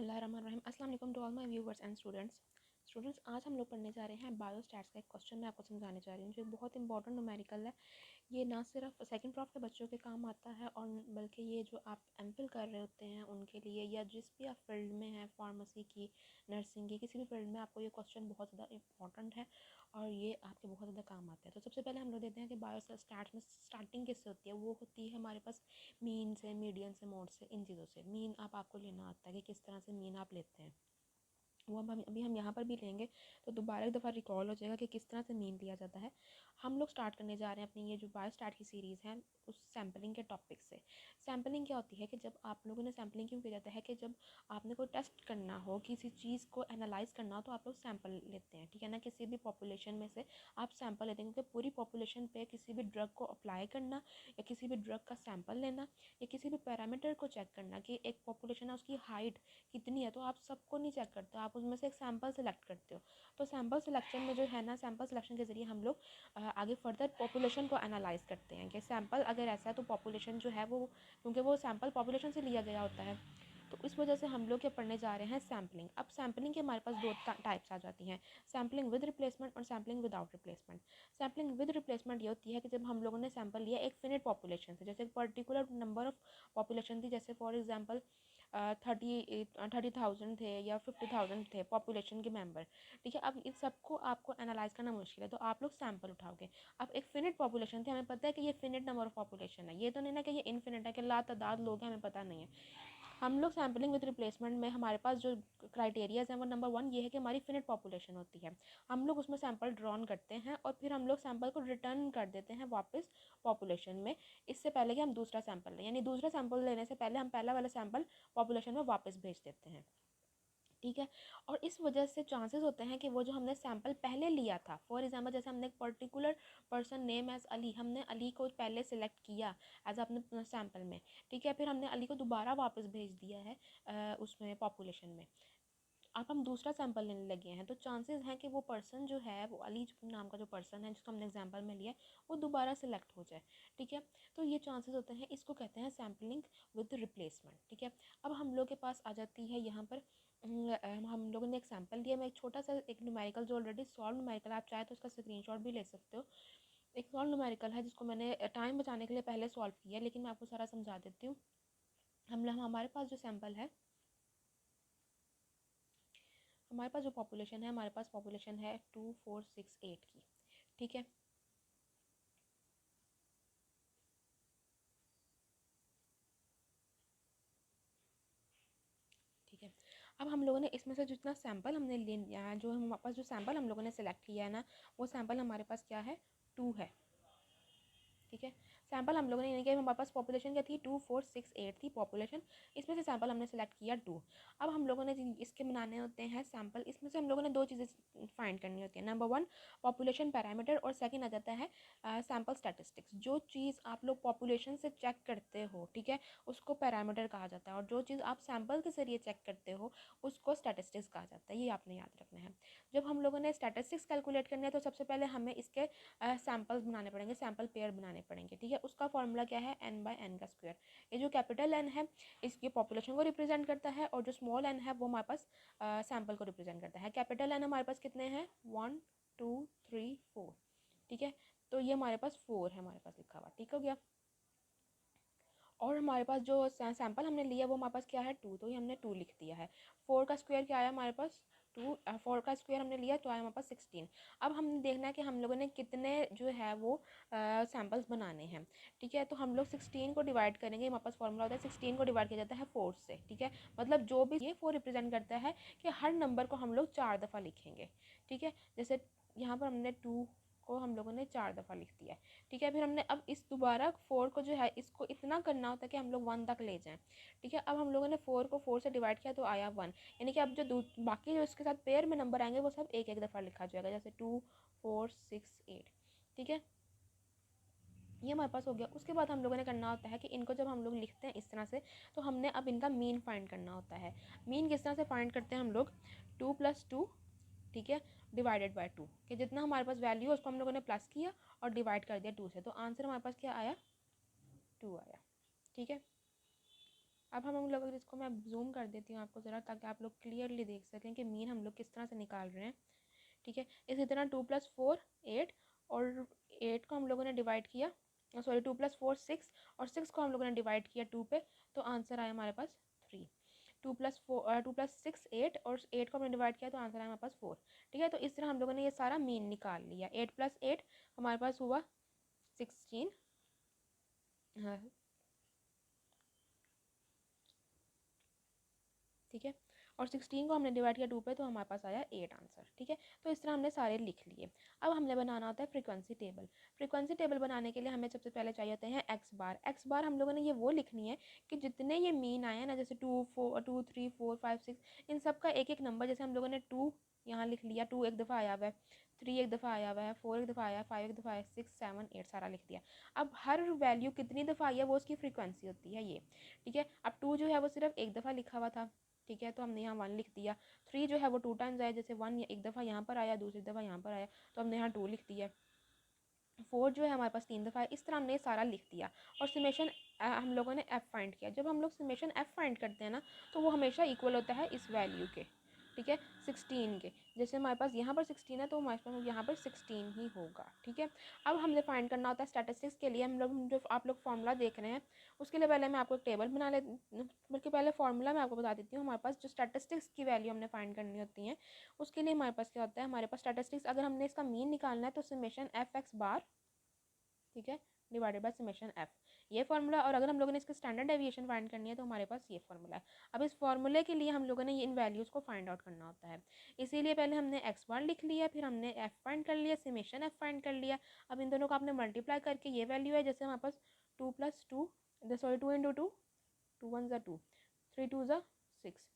बिस्मिल्लाहिर्रहमानिर्रहीम। अस्सलाम वालेकुम to all my viewers and students आज हम लोग पढ़ने जा रहे हैं बायोस्टैट्स का एक क्वेश्चन मैं आपको समझाने जा रही हूँ जो बहुत इंपॉर्टेंट न्यूमेरिकल है। ये ना सिर्फ सेकंड प्रॉफ के बच्चों के काम आता है और बल्कि ये जो आप एमफिल कर रहे होते हैं उनके लिए या जिस भी आप फील्ड में हैं, फार्मेसी की, नर्सिंग की, किसी भी फील्ड में आपको ये क्वेश्चन बहुत ज़्यादा इंपॉर्टेंट है और ये आपके बहुत ज़्यादा काम आता है। तो सबसे पहले हम लोग देखते हैं कि बायोस्टैट्स में स्टार्टिंग किससे होती है। वो होती है हमारे पास मीन से, मीडियन से, मोड से, इन चीज़ों से। मीन आपको लेना आता है कि किस तरह से मीन आप लेते हैं, वो अभी हम यहाँ पर भी लेंगे तो दोबारा एक दफ़ा रिकॉल हो जाएगा कि किस तरह से मीन लिया जाता है। हम लोग स्टार्ट करने जा रहे हैं अपनी ये जो बायोस्टैट की सीरीज़ है उस सैम्पलिंग के टॉपिक से। सैम्पलिंग क्या होती है कि जब आप लोगों ने सैम्पलिंग क्यों किया जाता है कि जब आपने कोई टेस्ट करना हो, किसी चीज़ को एनालाइज करना हो तो आप लोग सैम्पल लेते हैं, ठीक है ना। किसी भी पॉपुलेशन में से आप सैम्पल लेते हैं क्योंकि पूरी पॉपुलेशन पे किसी भी ड्रग को अप्लाई करना या किसी भी ड्रग का सैम्पल लेना या किसी भी पैरामीटर को चेक करना कि एक पॉपुलेशन है उसकी हाइट कितनी है, तो आप सबको नहीं चेक करते, आप उसमें से एक सैम्पल सेलेक्ट करते हो। तो सैम्पल सिलेक्शन में जो है ना, सैम्पल सिलेक्शन के ज़रिए हम लोग आगे फर्दर पॉपुलेशन को एनालाइज करते हैं कि सैम्पल अगर ऐसा है तो पॉपुलेशन जो है वो, क्योंकि वो सैम्पल पॉपुलेशन से लिया गया होता है, तो इस वजह से हम लोग क्या पढ़ने जा रहे हैं सैम्पलिंग। अब सैम्पलिंग के हमारे पास दो टाइप्स आ जाती हैं, सैम्पलिंग विद रिप्लेसमेंट और sampling without replacement. Sampling with replacement ये होती है कि जब हम लोगों ने सैम्पल लिया एक फिनिट पॉपुलेशन से, जैसे एक पर्टिकुलर नंबर ऑफ पॉपुलेशन थी, जैसे फॉर एग्जाम्पल 30,000 थे या 50,000 थे पॉपुलेशन के मेंबर, ठीक है। अब इन सबको आपको एनालाइज करना मुश्किल है तो आप लोग सैम्पल उठाओगे। अब एक फिनिट पॉपुलेशन थी, हमें पता है कि ये फिनिट नंबर ऑफ पॉपुलेशन है, ये तो नहीं ना कि ये इनफिनिट है कि लातादाद लोग हैं, हमें पता नहीं है। हम लोग सैम्पलिंग विद रिप्लेसमेंट में हमारे पास जो क्राइटेरियाज हैं वो नंबर 1 ये है कि हमारी फिनिट पॉपुलेशन होती है, हम लोग उसमें सैंपल ड्रॉन करते हैं और फिर हम लोग सैंपल को रिटर्न कर देते हैं वापस पॉपुलेशन में, इससे पहले कि हम दूसरा सैंपल लें, यानी दूसरा सैंपल लेने से पहले हम पहला वाला सैंपल पॉपुलेशन में वापस भेज देते हैं, ठीक है। और इस वजह से चांसेस होते हैं कि वो जो हमने सैंपल पहले लिया था, फॉर एग्जांपल जैसे हमने एक particular person name as Ali, हमने अली को पहले सिलेक्ट किया एज अपने सैंपल में, ठीक है, फिर हमने अली को दोबारा वापस भेज दिया है उसमें पॉपुलेशन में। अब हम दूसरा सैंपल लेने लगे हैं तो चांसेस हैं कि वो पर्सन जो है, वो अली नाम का जो पर्सन है जिसको हमने एग्जांपल में लिया, वो दोबारा सिलेक्ट हो जाए, ठीक है। तो ये चांसेस होते हैं, इसको कहते हैं सैम्पलिंग विद रिप्लेसमेंट, ठीक है। अब हम लोग के पास आ जाती है यहाँ पर हम लोगों ने एक सैंपल दिया। मैं एक छोटा सा एक न्यूमेरिकल जो ऑलरेडी सॉल्व न्यूमेरिकल, आप चाहे तो उसका स्क्रीनशॉट भी ले सकते हो। एक सॉल्व न्यूमेरिकल है जिसको मैंने टाइम बचाने के लिए पहले सॉल्व किया, लेकिन मैं आपको सारा समझा देती हूँ। हमारे पास जो सैंपल है, हमारे पास जो पॉपुलेशन है, हमारे पास पॉपुलेशन है 2468 की, ठीक है। ठीक है, अब हम लोगों ने इसमें से जितना सैंपल हमने ले लिया, जो हमारे पास जो सैंपल हम लोगों ने सेलेक्ट किया है ना, वो सैंपल हमारे पास क्या है, 2 है, ठीक है। सैंपल हम लोगों ने, यानी कि हमारे पास पॉपुलेशन क्या थी, 2468 थी पॉपुलेशन, इसमें से सैंपल हमने सेलेक्ट किया 2। अब हम लोगों ने इसके बनाने होते हैं सैंपल, इसमें से हम लोगों ने दो चीज़ें फाइंड करनी होती है, नंबर 1 पॉपुलेशन पैरामीटर और सेकंड आ जाता है सैंपल स्टैटिस्टिक्स। जो चीज़ आप लोग पॉपुलेशन से चेक करते हो, ठीक है, उसको पैरामीटर कहा जाता है, और जो चीज़ आप सैंपल के जरिए चेक करते हो उसको स्टैटिस्टिक्स कहा जाता है, ये आपने याद रखना है। जब हम लोगों ने स्टैटिस्टिक्स कैलकुलेट करने हैं तो सबसे पहले हमें इसके सैंपल्स बनाने पड़ेंगे, सैंपल पेयर बनाने पड़ेंगे, ठीक है। उसका फॉर्मूला क्या है, n/n का स्क्वायर। ये जो कैपिटल N है इसकी पॉपुलेशन को रिप्रेजेंट करता है और जो स्मॉल n है वो हमारे पास सैंपल को रिप्रेजेंट करता है। कैपिटल N हमारे पास कितने हैं, 1 2 3 4, ठीक है। तो ये हमारे पास 4 है, हमारे पास लिखा हुआ, ठीक हो गया। और हमारे पास जो सैंपल हमने लिया वो हमारे पास क्या है, 2, तो ये हमने 2 लिख दिया है। 4 का स्क्वायर क्या आया हमारे पास, 2, 4 का स्क्वायर हमने लिया तो आया हमारे पास 16। अब हमने देखना है कि हम लोगों ने कितने जो है वो सैंपल्स बनाने हैं, ठीक है। तो हम लोग 16 को डिवाइड करेंगे, हमारे पास फॉर्मूला होता है 16 को डिवाइड किया जाता है 4 से, ठीक है। मतलब जो भी ये 4 रिप्रेजेंट करता है कि हर नंबर को हम लोग 4 दफ़ा लिखेंगे, ठीक है। जैसे यहाँ पर हमने 2 को हम लोगों ने 4 दफ़ा लिख दिया है, ठीक है। फिर हमने अब इस दोबारा 4 को जो है इसको इतना करना होता है कि हम लोग 1 तक ले जाएं, ठीक है। अब हम लोगों ने 4 को 4 से डिवाइड किया तो आया 1, यानी कि अब जो बाकी जो इसके साथ पेयर में नंबर आएंगे वो सब एक एक दफ़ा लिखा जाएगा, जैसे 2 4 6 8, ठीक है। ये हमारे पास हो गया। उसके बाद हम लोगों ने करना होता है कि इनको जब हम लोग लिखते हैं इस तरह से तो हमने अब इनका मीन फाइंड करना होता है। मीन किस तरह से फाइंड करते हैं हम लोग, 2 + 2, ठीक है, डिवाइडेड बाय 2, कि जितना हमारे पास वैल्यू है उसको हम लोगों ने प्लस किया और डिवाइड कर दिया 2 से, तो आंसर हमारे पास क्या आया, 2 आया, ठीक है। अब हम लोग, अगर इसको मैं जूम कर देती हूँ आपको ज़रा, ताकि आप लोग क्लियरली देख सकें कि मीन हम लोग किस तरह से निकाल रहे हैं। ठीक है, इसी तरह 2+4 8, और 8 को हम लोगों ने डिवाइड किया, सॉरी 2+4 6, और 6 को हम लोगों ने डिवाइड किया 2 पे, तो आंसर आया हमारे पास 3। 2+6 8, और 8 को हमने डिवाइड किया तो आंसर आया हमारे पास 4। ठीक है, तो इस तरह हम लोगों ने ये सारा मीन निकाल लिया। 8+8 हमारे पास हुआ 16। हाँ, ठीक है, और 16 को हमने डिवाइड किया 2 पे, तो हमारे पास आया 8 आंसर। ठीक है, तो इस तरह हमने सारे लिख लिए। अब हमने बनाना होता है फ्रीक्वेंसी टेबल। फ्रीक्वेंसी टेबल बनाने के लिए हमें सबसे पहले चाहिए होते हैं एक्स बार। एक्स बार हम लोगों ने ये वो लिखनी है कि जितने ये मीन आए हैं ना, जैसे 2 4 2 3 4 5 6, इन सब का एक एक नंबर, जैसे हम लोगों ने 2 यहाँ लिख लिया, 2 एक दफ़ा आया हुआ है, 3 एक दफ़ा आया हुआ है, 4 एक दफ़ा आया है, 5 एक दफ़ा आया, 6 7 8 सारा लिख दिया। अब हर वैल्यू कितनी दफ़ा आई है वो उसकी फ्रीक्वेंसी होती है ये। ठीक है, अब 2 जो है वो सिर्फ एक दफ़ा लिखा हुआ था। ठीक है, तो हमने यहाँ 1 लिख दिया। 3 जो है वो 2 टाइम्स आया, जैसे 1 एक दफ़ा यहाँ पर आया, दूसरी दफ़ा यहाँ पर आया, तो हमने यहाँ 2 लिख दिया। 4 जो है हमारे पास 3 दफ़ा है। इस तरह हमने सारा लिख दिया, और समेशन हम लोगों ने f फाइंड किया। जब हम लोग समेशन f फाइंड करते हैं ना, तो वो हमेशा इक्वल होता है इस वैल्यू के। ठीक है, 16 के। जैसे हमारे पास यहाँ पर 16 है, तो हमारे पास यहाँ पर 16 ही होगा। ठीक है, अब हमने फाइंड करना होता है स्टैटिस्टिक्स के लिए। हम लोग जो आप लोग फार्मूला देख रहे हैं, उसके लिए पहले मैं आपको एक टेबल बना ले, बल्कि पहले फार्मूला मैं आपको बता देती हूँ। हमारे पास जो स्टैटिस्टिक्स की वैल्यू हमने फाइंड करनी होती है, उसके लिए हमारे पास क्या होता है, हमारे पास स्टैटिस्टिक्स, अगर हमने इसका मीन निकालना है तो समेशन एफ एक्स बार, ठीक है, डिवाइडेड बाय समेशन एफ, ये फार्मूला। और अगर हम लोगों ने इसकी स्टैंडर्ड डेविएशन फाइंड करनी है तो हमारे पास ये फार्मूला है। अब इस फार्मूले के लिए हम लोगों ने इन वैल्यूज़ को फाइंड आउट करना होता है। इसीलिए पहले हमने एक्स बार लिख लिया, फिर हमने एफ फाइंड कर लिया, समेशन एफ फाइंड कर लिया। अब इन दोनों को आपने मल्टीप्लाई करके ये वैल्यू है, जैसे हमारे पास 2 इंटू 2, 2 1 ज़ा 2, 3 2 ज़ा 6,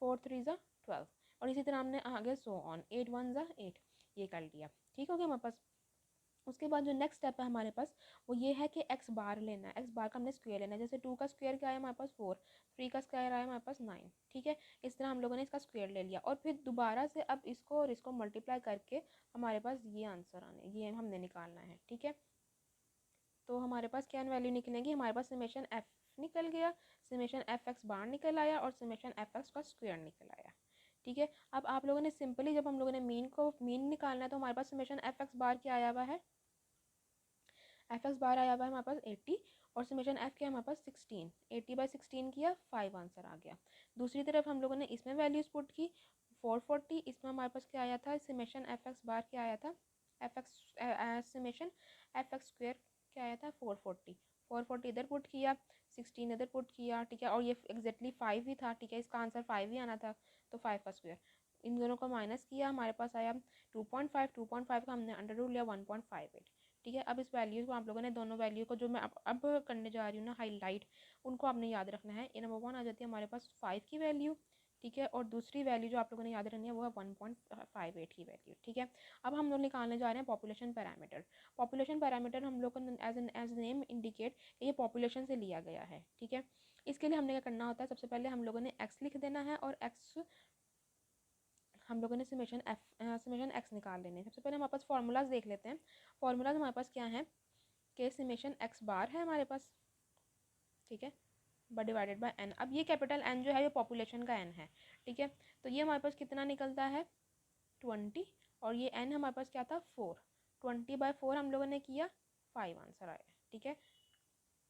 4 3 ज़ा 12, और इसी तरह हमने आगे सो ऑन 8 1 ज़ा 8, ये कर लिया। ठीक हो गया हमारे पास। उसके बाद जो नेक्स्ट स्टेप है हमारे पास, वो ये है कि एक्स बार लेना है। एक्स बार का हमने स्क्वायर लेना है। जैसे 2 का स्क्वायर क्या आया हमारे पास 4, 3 का स्क्वायर आया हमारे पास 9। ठीक है, इस तरह हम लोगों ने इसका स्क्वायर ले लिया, और फिर दोबारा से अब इसको और इसको मल्टीप्लाई करके हमारे पास ये आंसर आने, ये हमने निकालना है। ठीक है, तो हमारे पास क्या वैल्यू निकलेंगी, हमारे पास समेशन एफ निकल गया, समेशन एफ एक्स बार निकल आया, और समेशन एफ एक्स का स्क्वायर निकल आया। ठीक है, अब आप लोगों ने सिंपली, जब हम लोगों ने मीन निकालना है, तो हमारे पास समेशन एफ एक्स बार क्या आया हुआ है, एफ एक्स बार आया हुआ है हमारे पास 80, और समेशन एफ क्या है हमारे पास 16। 80/16 किया, 5 आंसर आ गया। दूसरी तरफ हम लोगों ने इसमें वैल्यूज पुट की, 440, इसमें हमारे पास क्या आया था, समेशन एफ एक्स बार क्या आया था, F x summation F x square क्या आया था 440। 440 इधर पुट किया, 16 इधर पुट किया। ठीक है, और ये एग्जैक्टली 5 ही था। ठीक है, इसका आंसर 5 ही आना था, तो 5 का स्क्वायर, इन दोनों को माइनस किया, हमारे पास आया 2.5 का हमने अंडर रूट लिया 1.58। ठीक है, अब इस वैल्यू को आप लोगों ने, दोनों वैल्यू को जो मैं अब करने जा रही हूँ ना हाईलाइट, उनको आपने याद रखना है। ये नंबर 1 आ जाती है हमारे पास 5 की वैल्यू। ठीक है, और दूसरी वैल्यू जो आप लोगों ने याद रखनी है वो है 1.58 की वैल्यू। ठीक है, अब हम लोग निकालने जा रहे हैं पॉपुलेशन पैरामीटर। पॉपुलेशन पैरामीटर हम लोग को एज नेम इंडिकेट, ये पॉपुलेशन से लिया गया है। ठीक है, इसके लिए हमने क्या करना होता है, सबसे पहले हम लोगों ने एक्स लिख देना है, और एक्स हम लोगों ने समेशन एक्स निकाल लेने हैं। सबसे पहले हमारे पास फार्मूलाज देख लेते हैं। फार्मूलाज हमारे पास क्या है कि समेशन एक्स बार है हमारे पास, ठीक है, बट डिवाइडेड बाय एन। अब ये कैपिटल एन जो है ये पॉपुलेशन का एन है। ठीक है, तो ये हमारे पास कितना निकलता है 20, और ये एन हमारे पास क्या था 4। 20/4 हम लोगों ने किया, 5 आंसर आया। ठीक है,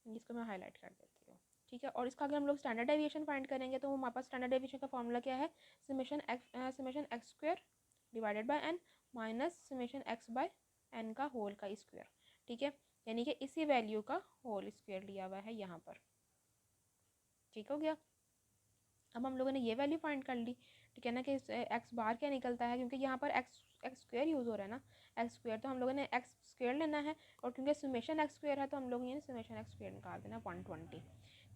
इसको मैं हाईलाइट कर देती हूँ। ठीक है, और इसका अगर हम लोग स्टैंडर्ड डेविएशन फाइंड करेंगे, तो हमारे पास स्टैंडर्ड डेविएशन का फॉर्मूला क्या है, summation x square divided by n minus summation x by n का होल का स्क्वायर। ठीक है, यानी कि इसी वैल्यू का होल स्क्वायर लिया हुआ है यहाँ पर। ठीक हो गया, अब हम लोगों ने ये वैल्यू फाइंड कर ली। ठीक है ना, कि एक्स बार क्या निकलता है, क्योंकि यहाँ पर एक्स स्क्वायर यूज़ हो रहा है ना, एक्स स्क्वायर, तो हम लोगों ने एक्स स्क्वायर लेना है, और क्योंकि समेशन एक्स स्क्वायर है तो हम लोग ये समेशन एक्स स्क्वायर निकाल देना 120।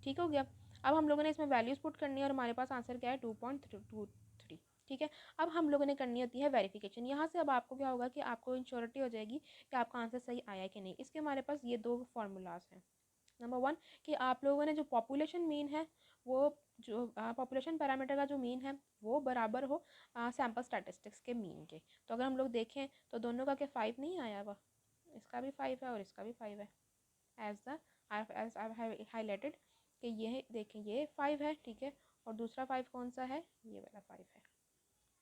ठीक हो गया, अब हम लोगों ने इसमें वैल्यूज़ पुट करनी है, और हमारे पास आंसर क्या है 2.23। ठीक है, अब हम लोगों ने करनी होती है वेरिफिकेशन। यहाँ से अब आपको क्या होगा कि आपको इंश्योरिटी हो जाएगी कि आपका आंसर सही आया कि नहीं। इसके हमारे पास ये 2 फार्मूलाज हैं। नंबर 1 कि आप लोगों ने जो पॉपुलेशन मीन है, वो जो पॉपुलेशन पैरामीटर का जो मीन है वो बराबर हो सैम्पल स्टैटिस्टिक्स के मीन के। तो अगर हम लोग देखें तो दोनों का क्या 5 नहीं आया हुआ, इसका भी 5 है और इसका भी 5 है, as the as I highlighted कि ये देखें ये 5 है, ठीक है, और दूसरा 5 कौन सा है, ये वाला 5 है,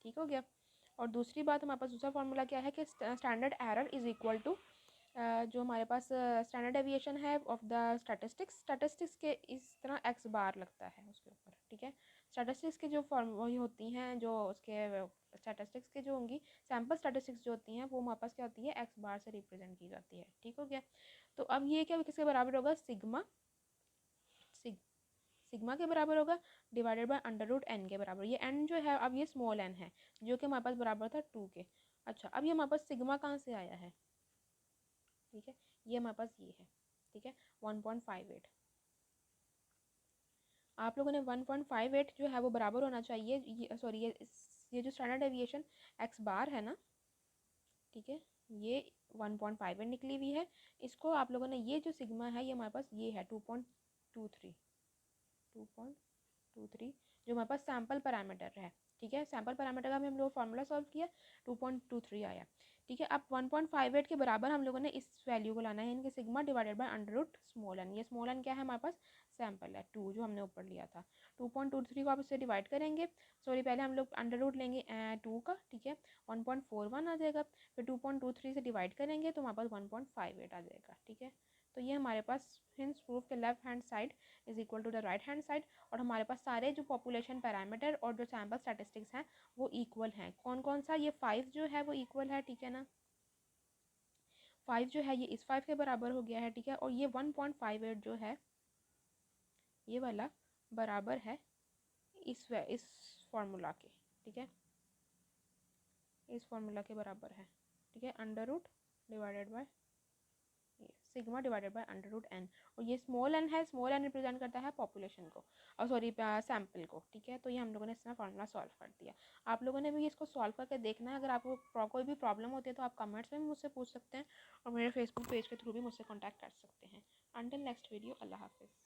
ठीक हो गया। और दूसरी बात हमारे पास दूसरा फार्मूला क्या है कि standard error is equal to जो हमारे पास स्टैंडर्ड डेविएशन है ऑफ द स्टैटिस्टिक्स के इस तरह एक्स बार लगता है उसके ऊपर, ठीक है। स्टैटिस्टिक्स के जो फॉर्म वही होती हैं, जो उसके स्टैटिस्टिक्स के जो होंगी सैम्पल स्टैटिस्टिक्स जो होती हैं वो हमारे पास क्या होती है, एक्स बार से रिप्रेजेंट की जाती है, ठीक हो गया। तो अब ये क्या किसके बराबर होगा, सिग्मा सिग्मा के बराबर होगा divided by under root n के बराबर। ये एन जो है अब ये स्मॉल एन है जो कि हमारे पास बराबर था 2 के। अच्छा, अब ये हमारे पास सिग्मा कहाँ से आया है, ठीक है, ये हमारे पास ये है, ठीक है, 1.58। आप लोगों ने 1.58 जो है वो बराबर होना चाहिए, ये सॉरी ये जो स्टैंडर्ड डेविएशन एक्स बार है ना, ठीक है, ये 1.58 निकली हुई है। इसको आप लोगों ने ये जो सिग्मा है ये हमारे पास ये है 2.23 जो हमारे पास सैम्पल पैरामीटर है, ठीक है। सैम्पल पैरामीटर का हम लोग फार्मूला सॉल्व किया 2.23 आया, ठीक है। अब 1.58 के बराबर हम लोगों ने इस वैल्यू को लाना है, इनके sigma divided by under root small n. ये स्मॉल एन क्या है हमारे पास, सैम्पल है 2 जो हमने ऊपर लिया था। 2.23 को आप इससे डिवाइड करेंगे, सॉरी पहले हम लोग अंडर रूट लेंगे 2 का, ठीक है, 1.41 आ जाएगा, फिर 2.23 से डिवाइड करेंगे तो हमारे पास 1.58 आ जाएगा, ठीक है। तो ये हमारे पास हिंस प्रूफ के left hand side is equal to the right hand side, और हमारे पास सारे जो पॉपुलेशन पैरामीटर और जो सैम्पल स्टैटिस्टिक्स हैं वो इक्वल हैं। कौन कौन सा, ये 5 जो है वो इक्वल है, ठीक है ना, 5 जो है ये इस 5 के बराबर हो गया है, ठीक है, और ये 1.58 जो है ये वाला बराबर है इस फार्मूला के, ठीक है, इस फार्मूला के बराबर है, ठीक है, under root divided by sigma divided by under root n. और ये स्मॉल एन है, स्मॉल एन रिप्रेजेंट करता है पॉपुलेशन को और सॉरी सैम्पल को, ठीक है। तो ये हम लोगों ने इसका फार्मूला सॉल्व कर दिया। आप लोगों ने भी इसको सॉल्व करके देखना है। अगर आपको कोई भी प्रॉब्लम होती है तो आप कमेंट्स में मुझसे पूछ सकते हैं और मेरे फेसबुक पेज के थ्रू भी मुझसे कॉन्टैक्ट कर सकते हैं। अंटिल नेक्स्ट वीडियो, अल्लाह हाफिज़।